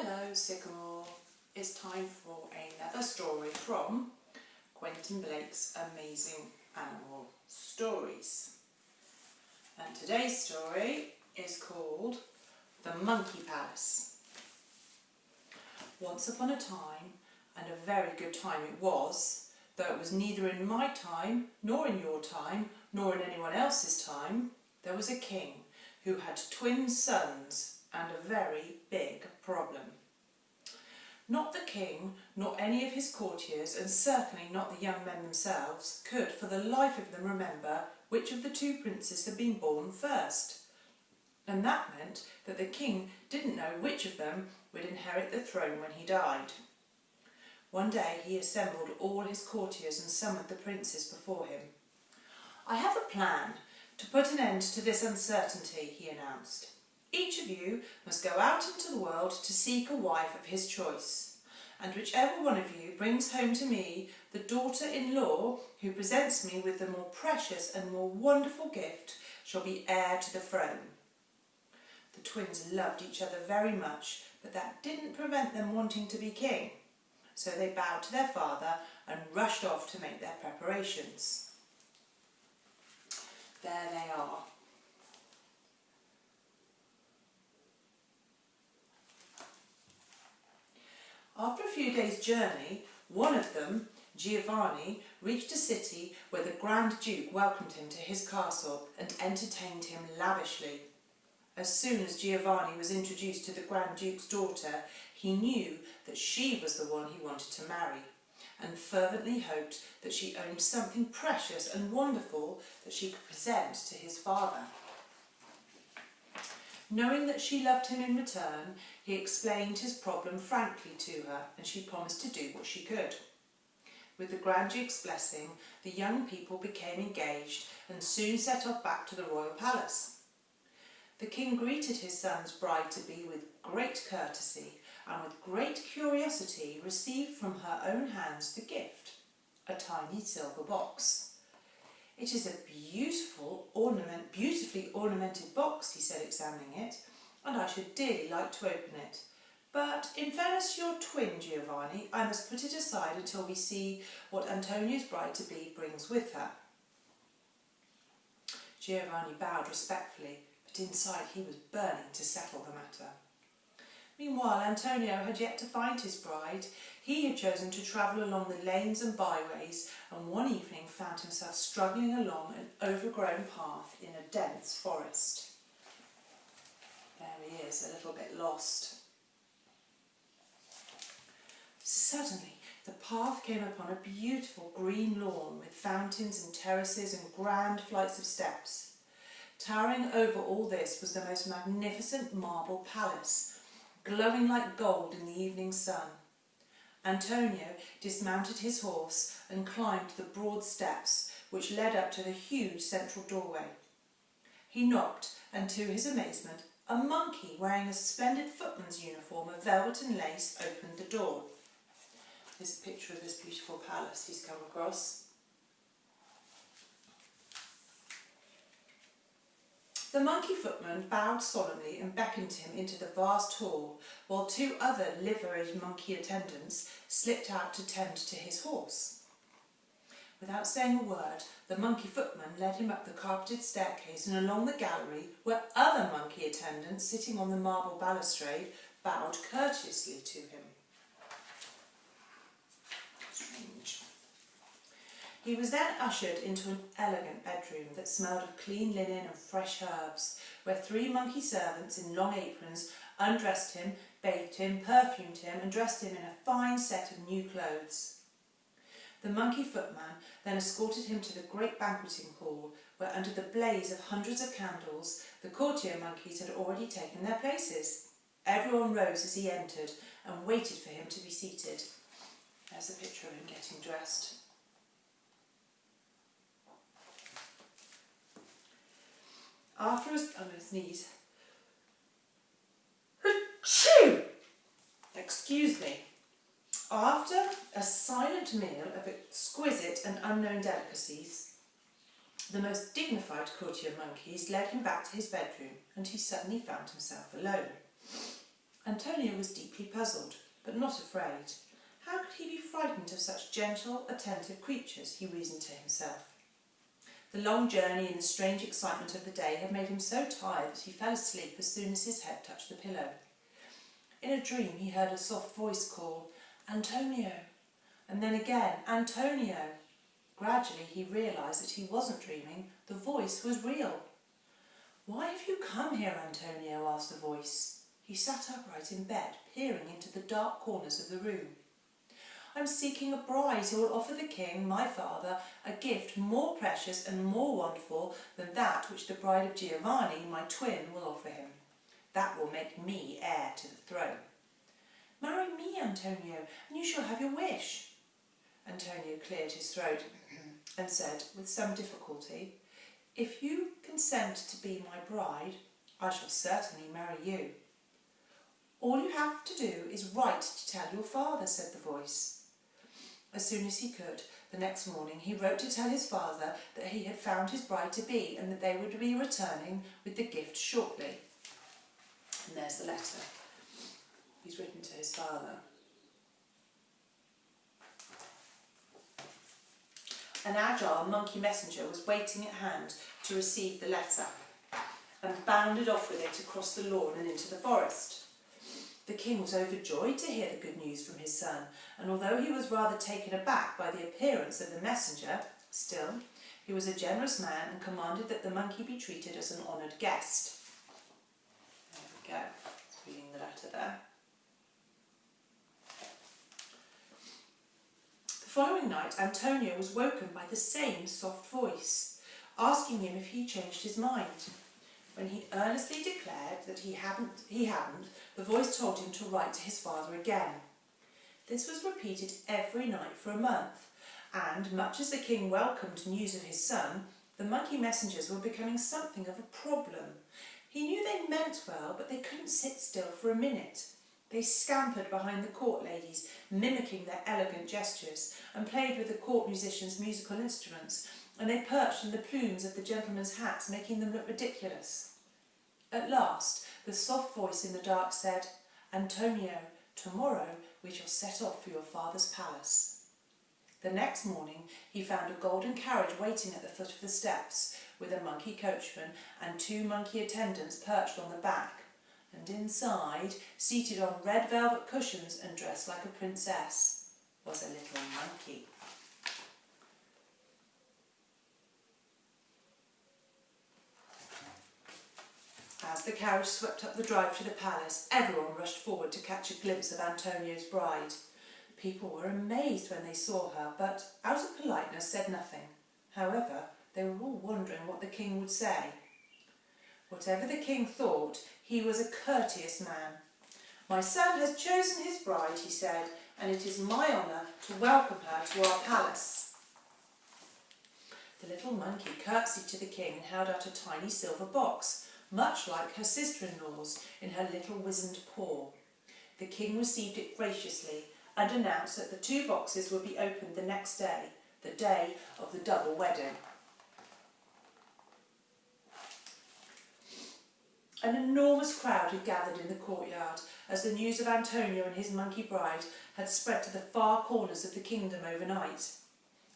Hello Sycamore, it's time for another story from Quentin Blake's Amazing Animal Stories. And today's story is called The Monkey Palace. Once upon a time, and a very good time it was, though it was neither in my time, nor in your time, nor in anyone else's time, there was a king who had twin sons and a very big problem. Not the king, nor any of his courtiers, and certainly not the young men themselves, could for the life of them remember which of the two princes had been born first. And that meant that the king didn't know which of them would inherit the throne when he died. One day he assembled all his courtiers and summoned the princes before him. "I have a plan to put an end to this uncertainty," he announced. "Each of you must go out into the world to seek a wife of his choice, and whichever one of you brings home to me the daughter-in-law who presents me with the more precious and more wonderful gift shall be heir to the throne." The twins loved each other very much, but that didn't prevent them wanting to be king. So they bowed to their father and rushed off to make their preparations. There they are. After a few days' journey, one of them, Giovanni, reached a city where the Grand Duke welcomed him to his castle and entertained him lavishly. As soon as Giovanni was introduced to the Grand Duke's daughter, he knew that she was the one he wanted to marry, and fervently hoped that she owned something precious and wonderful that she could present to his father. Knowing that she loved him in return, he explained his problem frankly to her, and she promised to do what she could. With the Grand Duke's blessing, the young people became engaged and soon set off back to the royal palace. The king greeted his son's bride-to-be with great courtesy, and with great curiosity received from her own hands the gift, a tiny silver box. "It is a beautifully ornamented box," he said, examining it, "and I should dearly like to open it. But in fairness to your twin, Giovanni, I must put it aside until we see what Antonio's bride-to-be brings with her." Giovanni bowed respectfully, but inside he was burning to settle the matter. Meanwhile, Antonio had yet to find his bride. He had chosen to travel along the lanes and byways, and one evening found himself struggling along an overgrown path in a dense forest. There he is, a little bit lost. Suddenly, the path came upon a beautiful green lawn with fountains and terraces and grand flights of steps. Towering over all this was the most magnificent marble palace, glowing like gold in the evening sun. Antonio dismounted his horse and climbed the broad steps which led up to the huge central doorway. He knocked, and to his amazement, a monkey wearing a splendid footman's uniform of velvet and lace opened the door. Here's a picture of this beautiful palace he's come across. The monkey footman bowed solemnly and beckoned him into the vast hall, while two other liveried monkey attendants slipped out to tend to his horse. Without saying a word, the monkey footman led him up the carpeted staircase and along the gallery, where other monkey attendants, sitting on the marble balustrade, bowed courteously to him. Strange. He was then ushered into an elegant bedroom that smelled of clean linen and fresh herbs, where three monkey servants in long aprons undressed him, bathed him, perfumed him, and dressed him in a fine set of new clothes. The monkey footman then escorted him to the great banqueting hall, where under the blaze of hundreds of candles, the courtier monkeys had already taken their places. Everyone rose as he entered and waited for him to be seated. There's a picture of him getting dressed. After his knees. Excuse me. After a silent meal of exquisite and unknown delicacies, the most dignified courtier monkeys led him back to his bedroom, and he suddenly found himself alone. Antonio was deeply puzzled, but not afraid. How could he be frightened of such gentle, attentive creatures, he reasoned to himself. The long journey and the strange excitement of the day had made him so tired that he fell asleep as soon as his head touched the pillow. In a dream he heard a soft voice call, "Antonio," and then again, "Antonio." Gradually he realised that he wasn't dreaming, the voice was real. "Why have you come here, Antonio?" asked the voice. He sat upright in bed, peering into the dark corners of the room. "I'm seeking a bride who will offer the king, my father, a gift more precious and more wonderful than that which the bride of Giovanni, my twin, will offer him. That will make me heir to the throne." "Marry me, Antonio, and you shall have your wish." Antonio cleared his throat and said, with some difficulty, "If you consent to be my bride, I shall certainly marry you." "All you have to do is write to tell your father," said the voice. As soon as he could, the next morning, he wrote to tell his father that he had found his bride-to-be and that they would be returning with the gift shortly. And there's the letter he's written to his father. An agile monkey messenger was waiting at hand to receive the letter and bounded off with it across the lawn and into the forest. The king was overjoyed to hear the good news from his son, and although he was rather taken aback by the appearance of the messenger, still, he was a generous man and commanded that the monkey be treated as an honoured guest. There we go, reading the letter there. The following night, Antonio was woken by the same soft voice, asking him if he changed his mind. When he earnestly declared that he hadn't, the voice told him to write to his father again. This was repeated every night for a month, and much as the king welcomed news of his son, the monkey messengers were becoming something of a problem. He knew they meant well, but they couldn't sit still for a minute. They scampered behind the court ladies, mimicking their elegant gestures, and played with the court musicians' musical instruments, and they perched in the plumes of the gentlemen's hats, making them look ridiculous. At last, the soft voice in the dark said, "Antonio, tomorrow we shall set off for your father's palace." The next morning he found a golden carriage waiting at the foot of the steps, with a monkey coachman and 2 monkey attendants perched on the back, and inside, seated on red velvet cushions and dressed like a princess, was a little monkey. As the carriage swept up the drive to the palace, everyone rushed forward to catch a glimpse of Antonio's bride. People were amazed when they saw her, but, out of politeness, said nothing. However, they were all wondering what the king would say. Whatever the king thought, he was a courteous man. "My son has chosen his bride," he said, "and it is my honour to welcome her to our palace." The little monkey curtsied to the king and held out a tiny silver box, much like her sister-in-law's, in her little wizened paw. The king received it graciously and announced that the 2 boxes would be opened the next day, the day of the double wedding. An enormous crowd had gathered in the courtyard as the news of Antonio and his monkey bride had spread to the far corners of the kingdom overnight.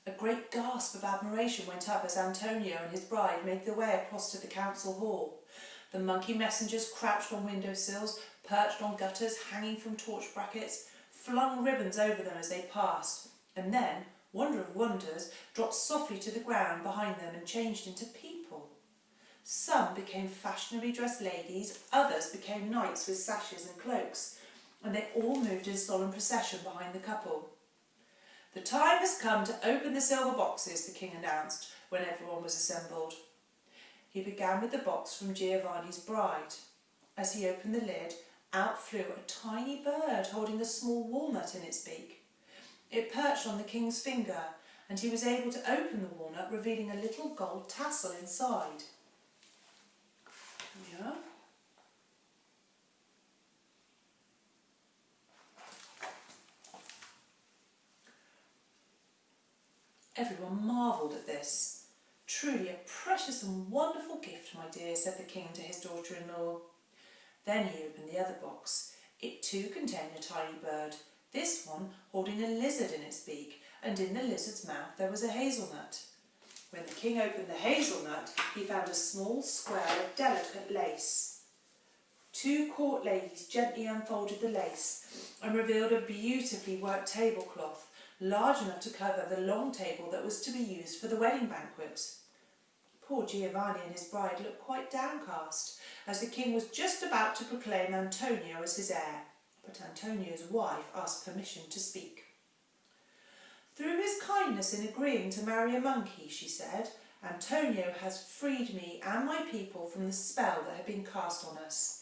A great gasp of admiration went up as Antonio and his bride made their way across to the council hall. The monkey messengers crouched on windowsills, perched on gutters hanging from torch brackets, flung ribbons over them as they passed, and then, wonder of wonders, dropped softly to the ground behind them and changed into people. Some became fashionably dressed ladies, others became knights with sashes and cloaks, and they all moved in solemn procession behind the couple. "The time has come to open the silver boxes," the king announced when everyone was assembled. He began with the box from Giovanni's bride. As he opened the lid, out flew a tiny bird holding a small walnut in its beak. It perched on the king's finger, and he was able to open the walnut, revealing a little gold tassel inside. Yeah. Everyone marvelled at this. "Truly a precious and wonderful gift, my dear," said the king to his daughter-in-law. Then he opened the other box. It too contained a tiny bird, this one holding a lizard in its beak, and in the lizard's mouth there was a hazelnut. When the king opened the hazelnut, he found a small square of delicate lace. Two court ladies gently unfolded the lace and revealed a beautifully worked tablecloth, large enough to cover the long table that was to be used for the wedding banquet. Poor Giovanni and his bride looked quite downcast, as the king was just about to proclaim Antonio as his heir, but Antonio's wife asked permission to speak. "Through his kindness in agreeing to marry a monkey," she said, "Antonio has freed me and my people from the spell that had been cast on us.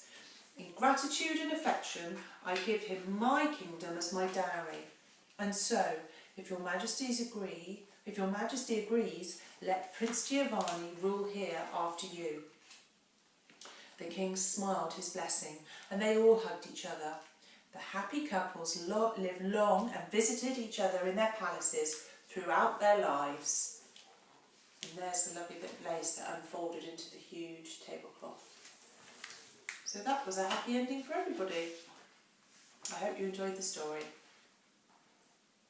In gratitude and affection, I give him my kingdom as my dowry. And so, if your Majesty agrees, let Prince Giovanni rule here after you." The king smiled his blessing, and they all hugged each other. The happy couples lived long and visited each other in their palaces throughout their lives. And there's the lovely bit of lace that unfolded into the huge tablecloth. So that was a happy ending for everybody. I hope you enjoyed the story.